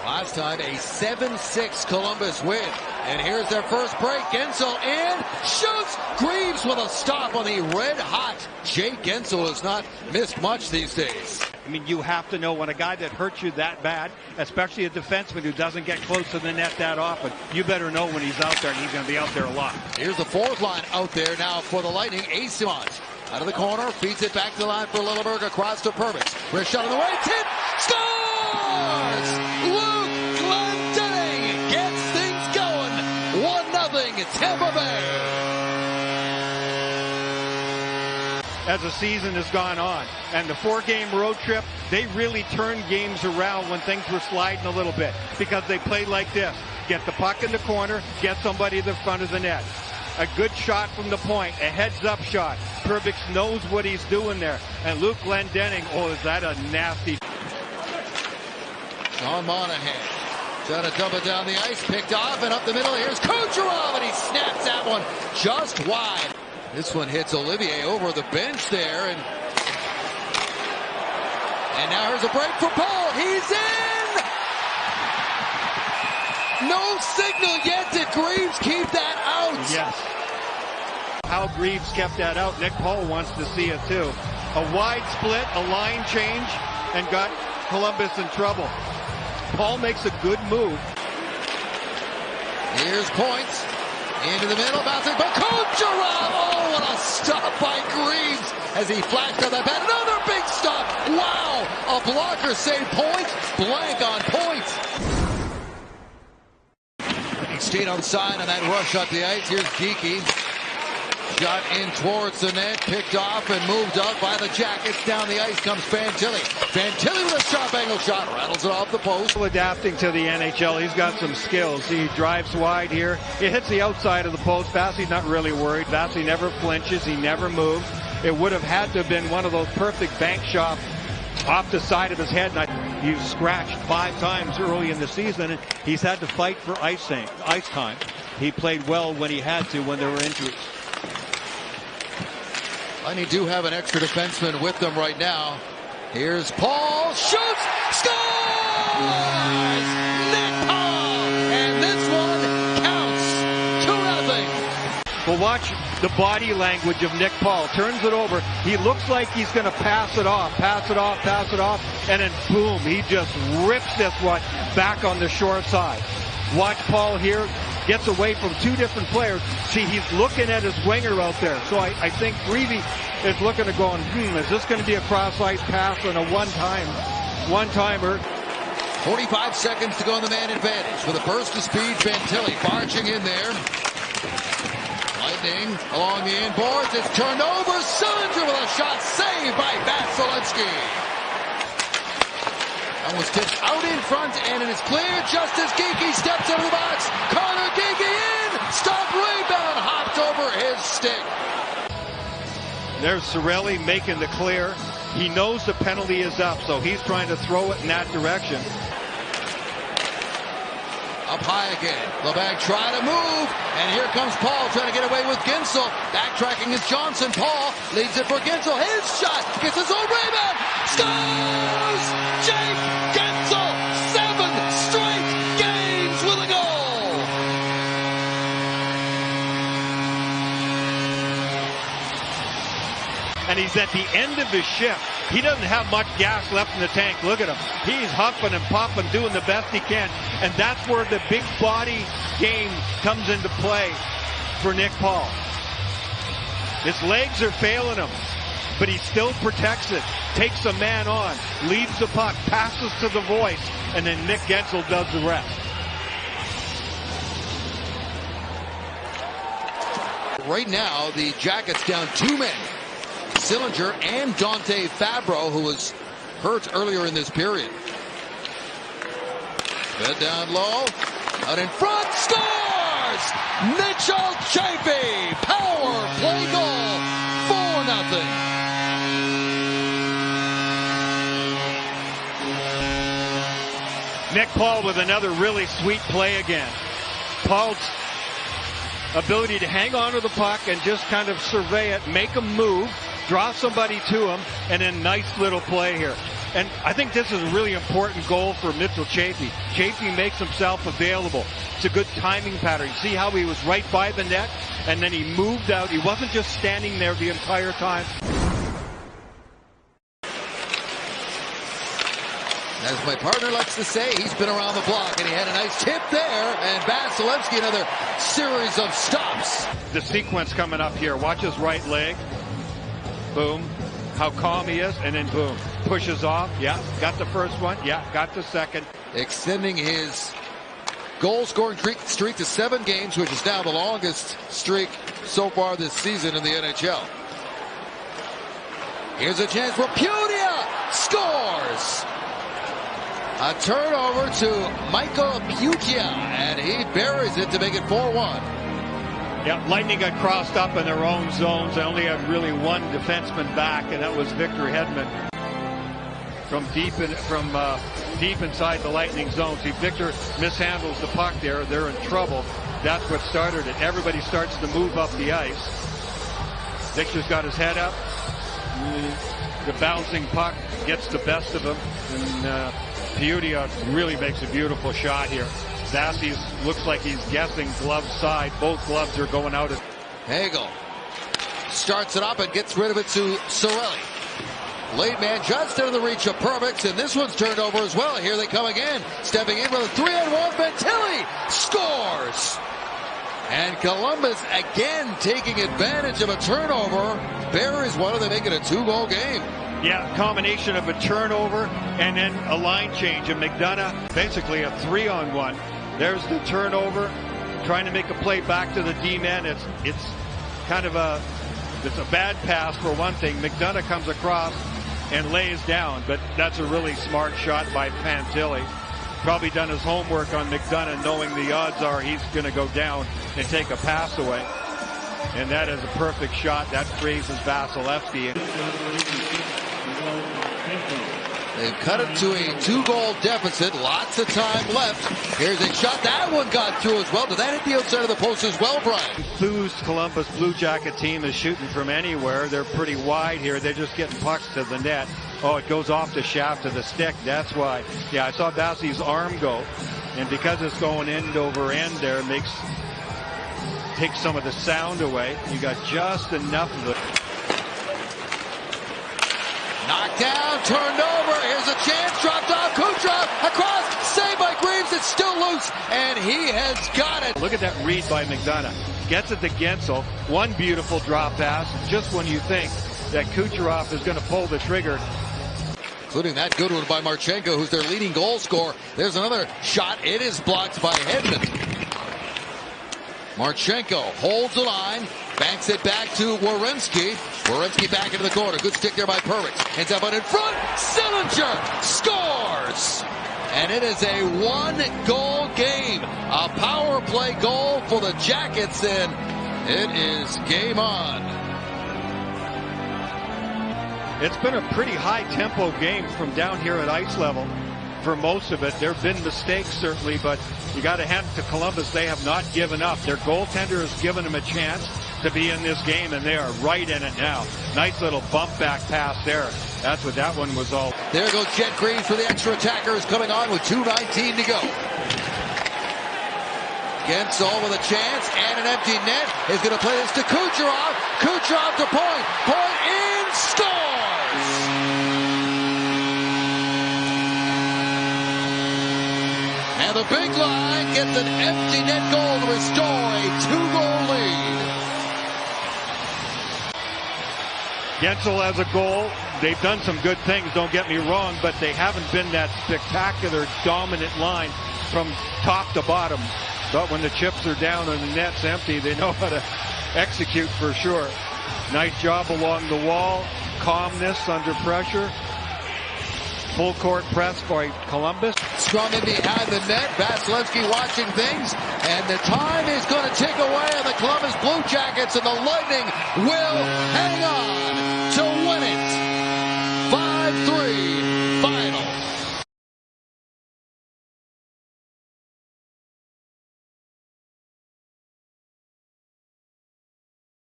Last time, a 7-6 Columbus win. And here's their first break. Gensel in, shoots. Greaves with a stop on the red-hot Jake Gensel has not missed much these days. I mean, you have to know when a guy that hurts you that bad, especially a defenseman who doesn't get close to the net that often, you better know when he's out there, and he's going to be out there a lot. Here's the fourth line out there now for the Lightning. Asimont out of the corner, feeds it back to the line for Lilleberg, across to Perbix. Wrist shot on the way, tip, scores! Luke Glendening gets things going. 1-0 Tampa Bay. As the season has gone on, and the 4-game road trip, they really turned games around when things were sliding a little bit, because they played like this: get the puck in the corner, get somebody in the front of the net. A good shot from the point, a heads-up shot. Perbix knows what he's doing there. And Luke Glendening, oh, is that a nasty... Sean Monahan trying to dump it down the ice, picked off and up the middle. Here's Kucherov, and he snaps that one just wide. This one hits Olivier over the bench there, and now here's a break for Paul. He's in! No signal yet. Did Greaves keep that out? Yes. How Greaves kept that out, Nick Paul wants to see it too. A wide split, a line change, and got Columbus in trouble. Paul makes a good move. Here's Points. Into the middle, bouncing, but Kucherov! Oh, what a stop by Greaves as he flashed on that bat. Another big stop! Wow! A blocker saved Points. Blank on Points. He stayed on side on that rush up the ice. Here's Geeky. Shot in towards the net, picked off and moved up by the Jackets. Down the ice comes Fantilli. Fantilli with a sharp angle shot, rattles it off the post. Adapting to the NHL, he's got some skills. He drives wide here. It hits the outside of the post. Vasi's not really worried. Vasi never flinches. He never moves. It would have had to have been one of those perfect bank shots off the side of his head. And he scratched 5 times early in the season, and he's had to fight for ice time. He played well when he had to, when there were injuries. And he do have an extra defenseman with them right now. Here's Paul, shoots, scores! Nick Paul, and this one counts 2-0. Well, watch the body language of Nick Paul. Turns it over. He looks like he's going to pass it off, and then boom, he just rips this one back on the short side. Watch Paul here. Gets away from 2 different players. See, he's looking at his winger out there. So I think Greavy is looking at going, is this going to be a cross-ice pass on a one-timer? 45 seconds to go on the man advantage. With a burst of speed, Fantilli barging in there. Lightning along the inboards. It's turned over. Sillinger with a shot saved by Vasilevsky. That was tipped out in front, and it is clear just as Geeky steps into the box. Connor Geeky in! Stop, rebound, hopped over his stick. There's Cirelli making the clear. He knows the penalty is up, so he's trying to throw it in that direction. Up high again. LeBag trying to move, and here comes Paul trying to get away with Gensel. Backtracking is Johnson. Paul leads it for Gensel. His shot gets his own rebound. Scores! Jake Gensel, 7 straight games with a goal. And he's at the end of his shift. He doesn't have much gas left in the tank. Look at him. He's huffing and puffing, doing the best he can. And that's where the big body game comes into play for Nick Paul. His legs are failing him, but he still protects it. Takes a man on, leaves the puck, passes to the voice, and then Nick Gensel does the rest. Right now, the Jackets down 2 men. Sillinger and Dante Fabro, who was hurt earlier in this period. Fed down low, out in front, scores! Mitchell Chafee, power play goal, 4-0. Nick Paul with another really sweet play again. Paul's ability to hang on to the puck and just kind of survey it, make him move, draw somebody to him, and then nice little play here. And I think this is a really important goal for Mitchell Chaffee. Chaffee makes himself available. It's a good timing pattern. You see how he was right by the net, and then he moved out. He wasn't just standing there the entire time. As my partner likes to say, he's been around the block, and he had a nice tip there, and Vasilevsky another series of stops. The sequence coming up here. Watch his right leg. Boom. How calm he is, and then boom. Pushes off. Yeah, got the first one. Yeah, got the second. Extending his goal-scoring streak to 7 games, which is now the longest streak so far this season in the NHL. Here's a chance for Pudia. Scores! A turnover to Michael Pudia, and he buries it to make it 4-1. Yeah, Lightning got crossed up in their own zones. They only had really one defenseman back, and that was Victor Hedman from deep inside the Lightning zone. See, Victor mishandles the puck there. They're in trouble. That's what started it. Everybody starts to move up the ice. Victor's got his head up. The bouncing puck gets the best of him, and Pudia really makes a beautiful shot here. Vasi looks like he's guessing glove side. Both gloves are going out. Hagel starts it up and gets rid of it to Cirelli. Late man just out of the reach of Perbix, and this one's turned over as well. Here they come again. Stepping in with a 3-on-1. Ventilli scores. And Columbus again taking advantage of a turnover. Buries one of them, making a 2-goal game. Yeah, combination of a turnover and then a line change. And McDonough, basically a 3-on-1. There's the turnover, trying to make a play back to the D-man. It's kind of a bad pass for one thing. McDonough comes across and lays down, but that's a really smart shot by Fantilli. Probably done his homework on McDonough, knowing the odds are he's going to go down and take a pass away. And that is a perfect shot. That freezes Vasilevsky. They've cut it to a 2-goal deficit. Lots of time left. Here's a shot. That one got through as well. Did that hit the outside of the post as well, Brian? Enthused Columbus Blue Jacket team is shooting from anywhere. They're pretty wide here. They're just getting pucks to the net. Oh, it goes off the shaft of the stick. That's why. Yeah, I saw Vasi's arm go. And because it's going end over end there, takes some of the sound away. You got just enough of it. Knocked down, turned over. Here's a chance. Dropped off. Kucherov across. Saved by Greaves. It's still loose, and he has got it. Look at that read by McDonough. Gets it to Gensel. One beautiful drop pass. Just when you think that Kucherov is going to pull the trigger. Including that good one by Marchenko, who's their leading goal scorer. There's another shot. It is blocked by Hedman. Marchenko holds the line, banks it back to Werenski. Werenski back into the corner. Good stick there by Perbix. Ends up on in front. Sillinger scores! And it is a 1-goal game. A power play goal for the Jackets, and it is game on. It's been a pretty high-tempo game from down here at ice level for most of it. There have been mistakes, certainly, but you got to hand it to Columbus. They have not given up. Their goaltender has given them a chance to be in this game, and they are right in it now. Nice little bump back pass there. That's what that one was all. There goes Jet Greaves for the extra attacker, who's coming on with 2:19 to go. Gensel with a chance and an empty net is going to play this to Kucherov. Kucherov to point. Point in, scores! And the big line gets an empty net goal to restore a 2-goal lead. Gensel has a goal. They've done some good things, don't get me wrong, but they haven't been that spectacular, dominant line from top to bottom. But when the chips are down and the net's empty, they know how to execute for sure. Nice job along the wall. Calmness under pressure. Full court press by Columbus. Scrum in behind the net. Vasilevsky watching things. And the time is going to tick away on the Columbus Blue Jackets, and the Lightning will hang